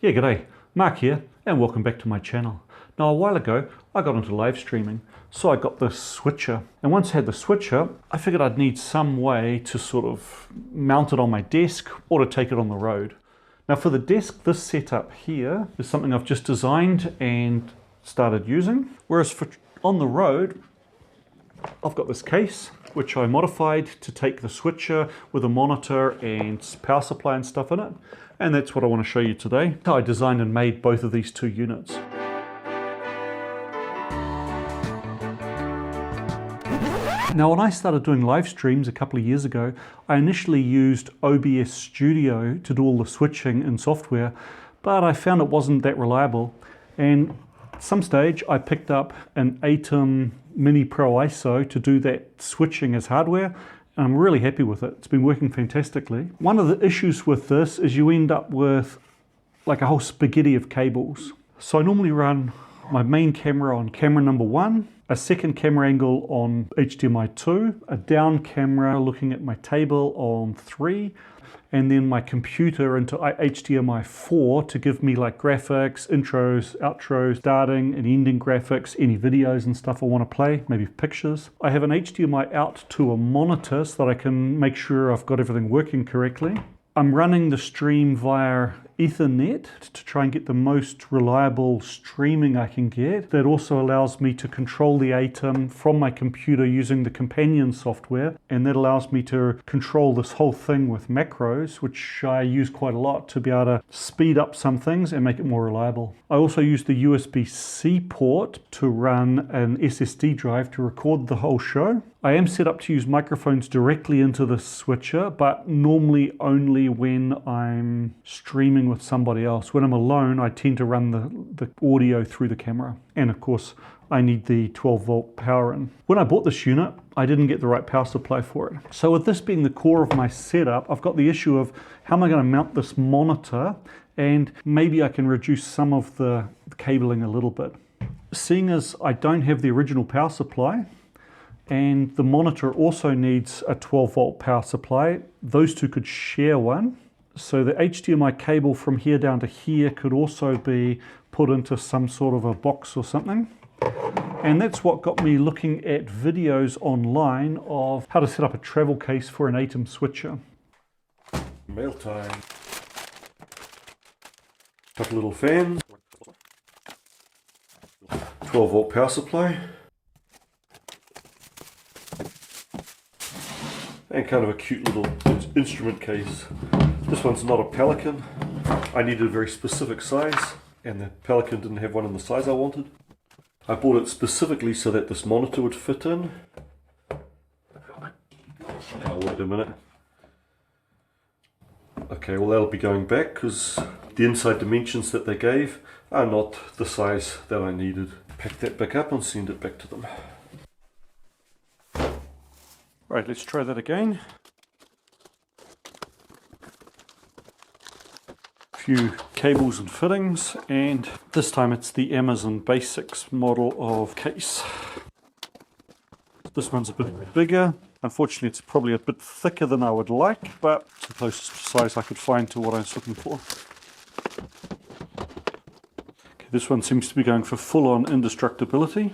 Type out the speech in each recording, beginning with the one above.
Yeah, g'day, Mark here, and welcome back to my channel. Now, a while ago, I got into live streaming, so I got this switcher. And once I had the switcher, I figured I'd need some way to sort of mount it on my desk or to take it on the road. Now for the desk, this setup here is something I've just designed and started using. Whereas for on the road, I've got this case, which I modified to take the switcher with a monitor and power supply and stuff in it. And that's what I want to show you today. How I designed and made both of these two units. Now, when I started doing live streams a couple of years ago, I initially used OBS Studio to do all the switching and software, but I found it wasn't that reliable. And at some stage, I picked up an Atem Mini Pro ISO to do that switching as hardware. And I'm really happy with it. It's been working fantastically. One of the issues with this is you end up with like a whole spaghetti of cables. So I normally run my main camera on camera number 1, a second camera angle on HDMI 2, a down camera looking at my table on 3, and then my computer into HDMI 4 to give me like graphics, intros, outros, starting and ending graphics, any videos and stuff I want to play, maybe pictures. I have an HDMI out to a monitor so that I can make sure I've got everything working correctly. I'm running the stream via Ethernet to try and get the most reliable streaming I can get. That also allows me to control the Atem from my computer using the companion software, and that allows me to control this whole thing with macros, which I use quite a lot to be able to speed up some things and make it more reliable. I also use the USB-C port to run an SSD drive to record the whole show. I am set up to use microphones directly into the switcher, but normally only when I'm streaming with somebody else. When I'm alone, I tend to run the audio through the camera. And of course, I need the 12-volt power in. When I bought this unit, I didn't get the right power supply for it. So with this being the core of my setup, I've got the issue of how am I going to mount this monitor, and maybe I can reduce some of the cabling a little bit. Seeing as I don't have the original power supply, and the monitor also needs a 12-volt power supply, those two could share one. So the HDMI cable from here down to here could also be put into some sort of a box or something. And that's what got me looking at videos online of how to set up a travel case for an Atem switcher. Mail time. Couple little fans. 12-volt power supply. And kind of a cute little instrument case. This one's not a Pelican. I needed a very specific size, and the Pelican didn't have one in the size I wanted. I bought it specifically so that this monitor would fit in. Oh, wait a minute. Okay, well that'll be going back because the inside dimensions that they gave are not the size that I needed. Pack that back up and send it back to them. Right, let's try that again. A few cables and fittings, and this time it's the Amazon Basics model of case. This one's a bit bigger. Unfortunately, it's probably a bit thicker than I would like, but it's the closest size I could find to what I was looking for. Okay, this one seems to be going for full-on indestructibility.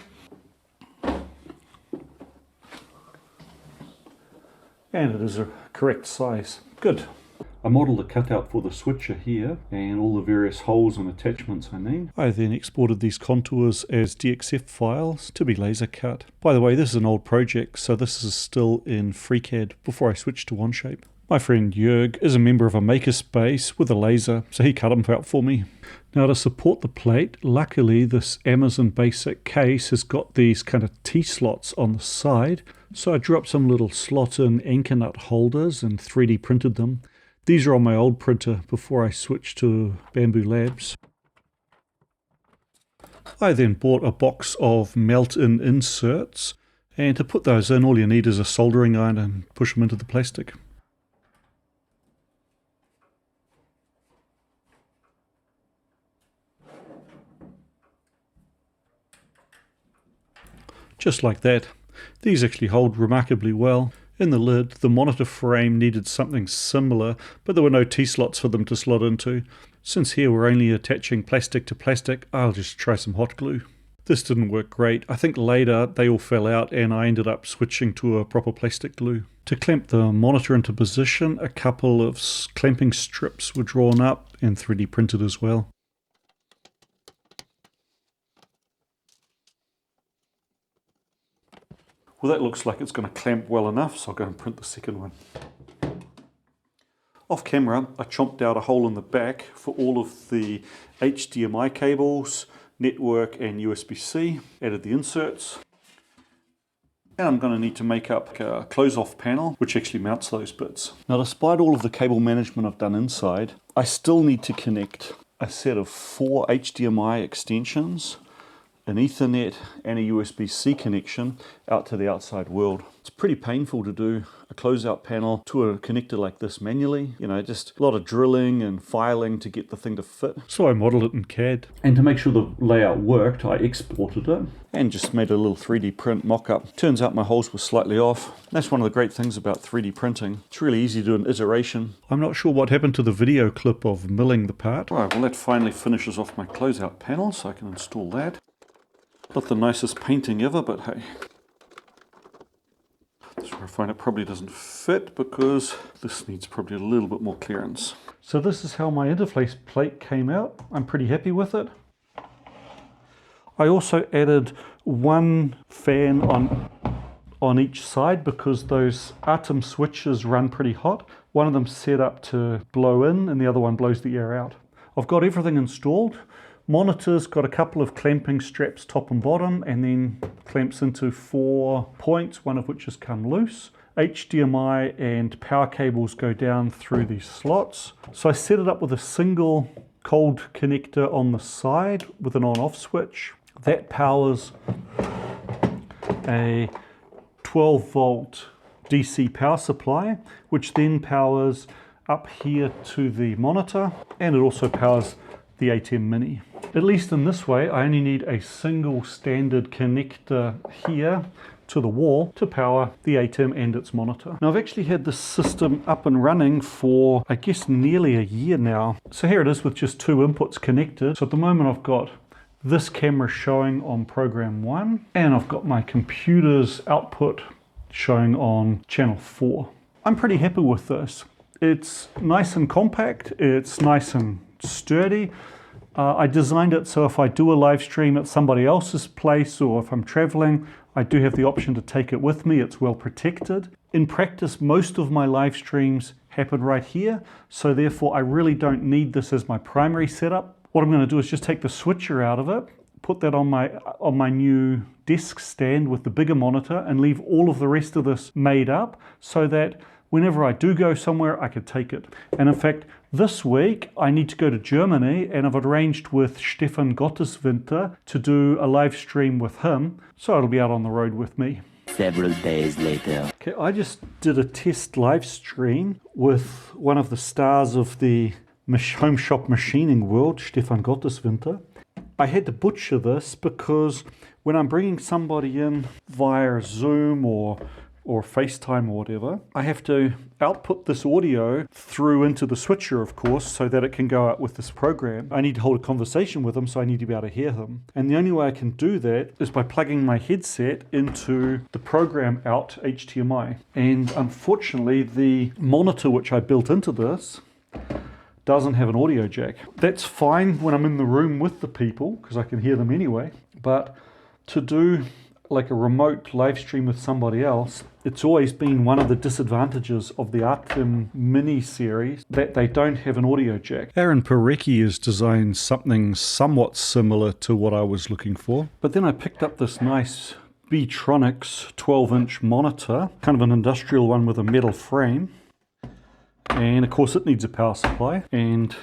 And it is a correct size. Good. I modelled a cutout for the switcher here and all the various holes and attachments I need. I then exported these contours as DXF files to be laser cut. By the way, this is an old project, so this is still in FreeCAD before I switched to Onshape. My friend Jörg is a member of a makerspace with a laser, so he cut them out for me. Now to support the plate, luckily this Amazon Basic case has got these kind of T-slots on the side. So I drew up some little slot-in anchor nut holders and 3D printed them. These are on my old printer before I switched to Bamboo Labs. I then bought a box of melt-in inserts, and to put those in all you need is a soldering iron and push them into the plastic. Just like that. These actually hold remarkably well. In the lid, the monitor frame needed something similar, but there were no T-slots for them to slot into. Since here we're only attaching plastic to plastic, I'll just try some hot glue. This didn't work great. I think later they all fell out and I ended up switching to a proper plastic glue. To clamp the monitor into position, a couple of clamping strips were drawn up and 3D printed as well. Well, that looks like it's going to clamp well enough, so I'll go and print the second one. Off camera, I chomped out a hole in the back for all of the HDMI cables, network and USB-C, added the inserts. And I'm going to need to make up a close-off panel, which actually mounts those bits. Now, despite all of the cable management I've done inside, I still need to connect a set of 4 HDMI extensions, an Ethernet and a USB-C connection out to the outside world. It's pretty painful to do a closeout panel to a connector like this manually. You know, just a lot of drilling and filing to get the thing to fit. So I modeled it in CAD. And to make sure the layout worked, I exported it and just made a little 3D print mock-up. Turns out my holes were slightly off. That's one of the great things about 3D printing. It's really easy to do an iteration. I'm not sure what happened to the video clip of milling the part. All right, well that finally finishes off my closeout panel, so I can install that. Not the nicest painting ever, but hey. This is where I find it probably doesn't fit because this needs probably a little bit more clearance. So this is how my interface plate came out. I'm pretty happy with it. I also added one fan on each side because those Atem switches run pretty hot. One of them's set up to blow in and the other one blows the air out. I've got everything installed. Monitor's got a couple of clamping straps top and bottom and then clamps into 4 points, one of which has come loose. HDMI and power cables go down through these slots. So I set it up with a single cold connector on the side with an on-off switch. That powers a 12 volt DC power supply, which then powers up here to the monitor, and it also powers the Atem Mini. At least in this way, I only need a single standard connector here to the wall to power the Atem and its monitor. Now I've actually had this system up and running for, I guess, nearly a year now. So here it is with just 2 inputs connected. So at the moment I've got this camera showing on program 1, and I've got my computer's output showing on channel 4. I'm pretty happy with this. It's nice and compact, it's nice and sturdy. I designed it so if I do a live stream at somebody else's place or if I'm traveling, I do have the option to take it with me. It's well protected. In practice, most of my live streams happen right here, so therefore I really don't need this as my primary setup. What I'm going to do is just take the switcher out of it, put that on my new desk stand with the bigger monitor, and leave all of the rest of this made up so that whenever I do go somewhere, I could take it. And in fact, this week I need to go to Germany, and I've arranged with Stefan Gotteswinter to do a live stream with him, so it'll be out on the road with me. Several days later. Okay, I just did a test live stream with one of the stars of the home shop machining world, Stefan Gotteswinter. I had to butcher this because when I'm bringing somebody in via Zoom or FaceTime or whatever, I have to output this audio through into the switcher, of course, so that it can go out with this program. I need to hold a conversation with them, so I need to be able to hear them. And the only way I can do that is by plugging my headset into the program out HDMI. And unfortunately, the monitor which I built into this doesn't have an audio jack. That's fine when I'm in the room with the people, because I can hear them anyway, but to do like a remote live stream with somebody else, it's always been one of the disadvantages of the Atem Mini series that they don't have an audio jack. Aaron Parecki has designed something somewhat similar to what I was looking for. But then I picked up this nice Beatronics 12-inch monitor, kind of an industrial one with a metal frame. And of course it needs a power supply, and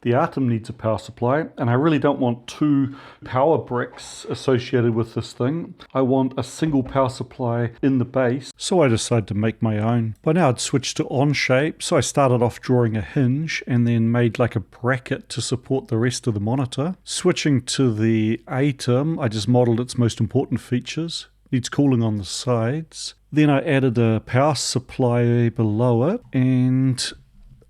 the Atem needs a power supply, and I really don't want 2 power bricks associated with this thing. I want a single power supply in the base, so I decided to make my own. By now I'd switched to Onshape, so I started off drawing a hinge and then made like a bracket to support the rest of the monitor. Switching to the Atem, I just modeled its most important features. Needs cooling on the sides. Then I added a power supply below it, and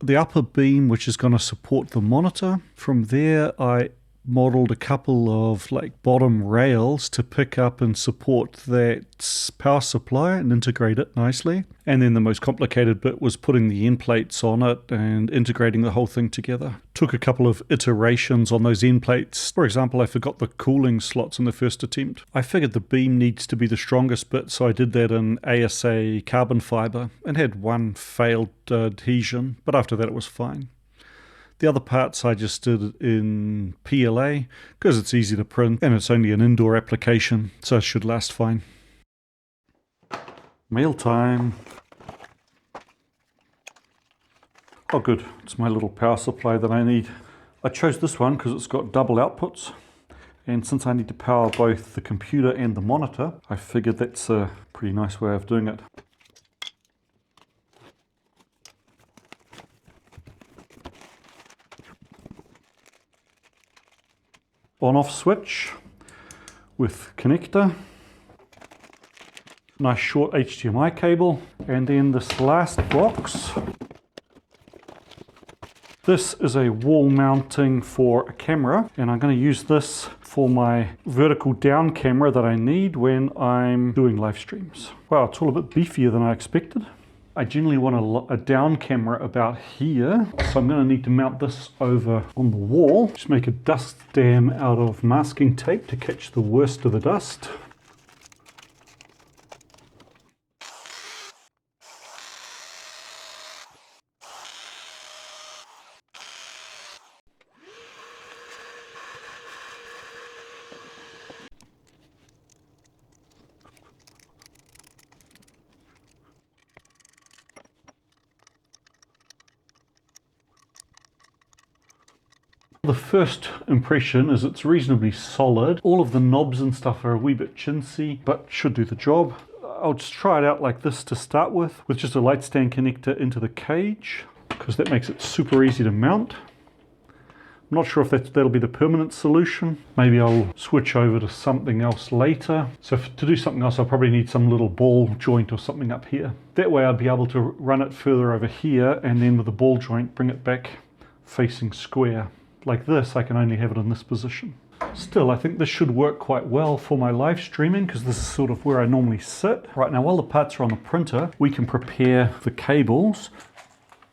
the upper beam, which is going to support the monitor. From there, I modeled a couple of like bottom rails to pick up and support that power supply and integrate it nicely. And then the most complicated bit was putting the end plates on it and integrating the whole thing together. Took a couple of iterations on those end plates. For example, I forgot the cooling slots in the first attempt. I figured the beam needs to be the strongest bit, so I did that in ASA carbon fiber and had one failed adhesion, but after that it was fine. The other parts I just did in PLA because it's easy to print and it's only an indoor application, so it should last fine. Meal time. Oh good, it's my little power supply that I need. I chose this one because it's got double outputs, and since I need to power both the computer and the monitor, I figured that's a pretty nice way of doing it. On-off switch with connector, nice short HDMI cable, and then this last box. This is a wall mounting for a camera, and I'm going to use this for my vertical down camera that I need when I'm doing live streams. Wow, it's all a bit beefier than I expected. I generally want a down camera about here, so I'm going to need to mount this over on the wall. Just make a dust dam out of masking tape to catch the worst of the dust. The first impression is it's reasonably solid. All of the knobs and stuff are a wee bit chintzy, but should do the job. I'll just try it out like this to start with just a light stand connector into the cage, because that makes it super easy to mount. I'm not sure if that'll be the permanent solution. Maybe I'll switch over to something else later. So to do something else, I'll probably need some little ball joint or something up here. That way I'll be able to run it further over here, and then with the ball joint, bring it back facing square. Like this, I can only have it in this position. Still, I think this should work quite well for my live streaming, because this is sort of where I normally sit. Right, now while the parts are on the printer, we can prepare the cables.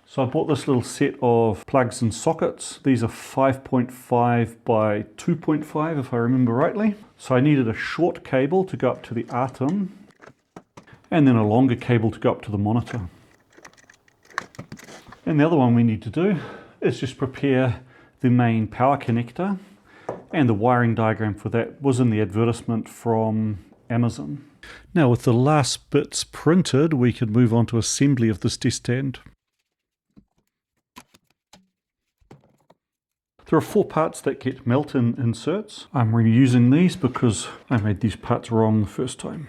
So I bought this little set of plugs and sockets. These are 5.5 by 2.5 if I remember rightly. So I needed a short cable to go up to the Atem, and then a longer cable to go up to the monitor. And the other one we need to do is just prepare the main power connector, and the wiring diagram for that was in the advertisement from Amazon. Now with the last bits printed, we can move on to assembly of this desk stand. There are 4 parts that get melt-in inserts. I'm reusing these because I made these parts wrong the first time.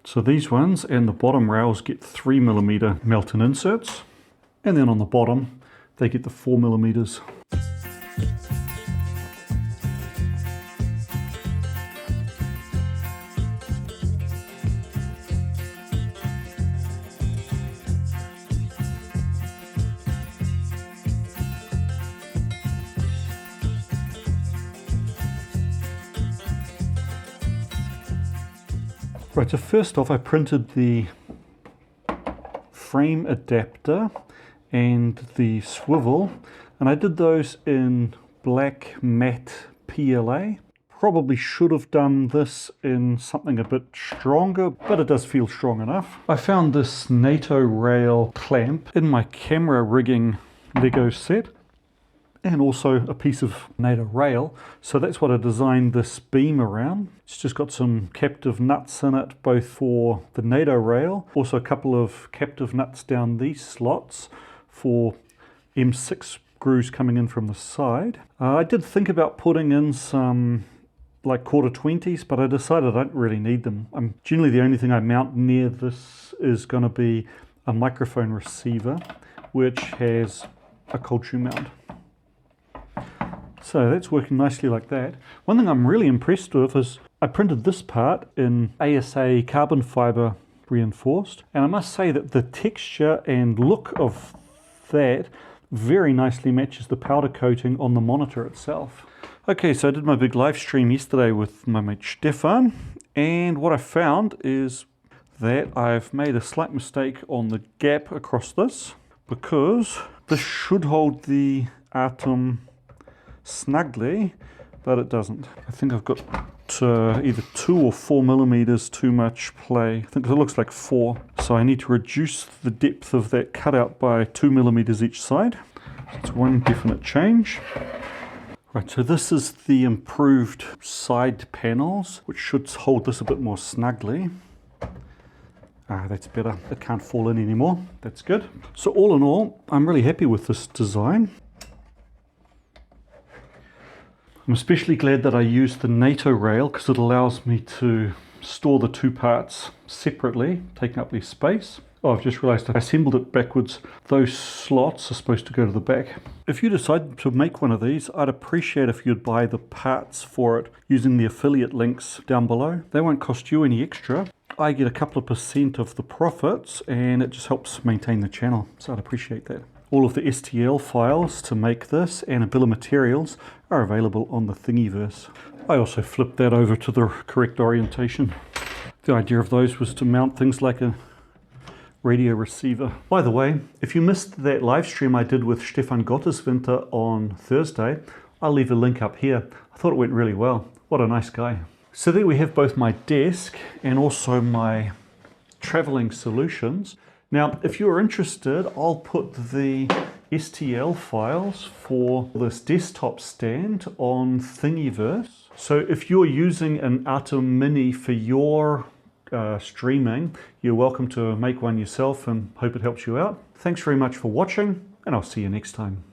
So these ones and the bottom rails get 3mm melt-in inserts. And then on the bottom, they get the 4mm. Right, so first off, I printed the frame adapter and the swivel, and I did those in black matte PLA. Probably should have done this in something a bit stronger, but it does feel strong enough. I found this NATO rail clamp in my camera rigging Lego set, and also a piece of NATO rail. So that's what I designed this beam around. It's just got some captive nuts in it, both for the NATO rail, also a couple of captive nuts down these slots for M6 screws coming in from the side. I did think about putting in some like 1/4-20s, but I decided I don't really need them. Generally the only thing I mount near this is going to be a microphone receiver, which has a cold shoe mount. So that's working nicely like that. One thing I'm really impressed with is I printed this part in ASA carbon fiber reinforced. And I must say that the texture and look of that very nicely matches the powder coating on the monitor itself. Okay, so I did my big live stream yesterday with my mate Stefan, and what I found is that I've made a slight mistake on the gap across this, because this should hold the Atem snugly, but it doesn't. I think I've got either 2 or 4 millimeters too much play. I think it looks like 4. So I need to reduce the depth of that cutout by 2 millimeters each side. That's one definite change. Right, so this is the improved side panels, which should hold this a bit more snugly. Ah, that's better. It can't fall in anymore. That's good. So all in all, I'm really happy with this design. I'm especially glad that I used the NATO rail because it allows me to store the 2 parts separately, taking up less space. Oh, I've just realized I assembled it backwards. Those slots are supposed to go to the back. If you decide to make one of these, I'd appreciate if you'd buy the parts for it using the affiliate links down below. They won't cost you any extra. I get a couple of % of the profits, and it just helps maintain the channel, so I'd appreciate that. All of the STL files to make this and a bill of materials are available on the Thingiverse. I also flipped that over to the correct orientation. The idea of those was to mount things like a radio receiver. By the way, if you missed that live stream I did with Stefan Gotteswinter on Thursday, I'll leave a link up here. I thought it went really well. What a nice guy. So there we have both my desk and also my traveling solutions. Now, if you're interested, I'll put the STL files for this desktop stand on Thingiverse. So if you're using an Atem Mini for your streaming, you're welcome to make one yourself, and hope it helps you out. Thanks very much for watching, and I'll see you next time.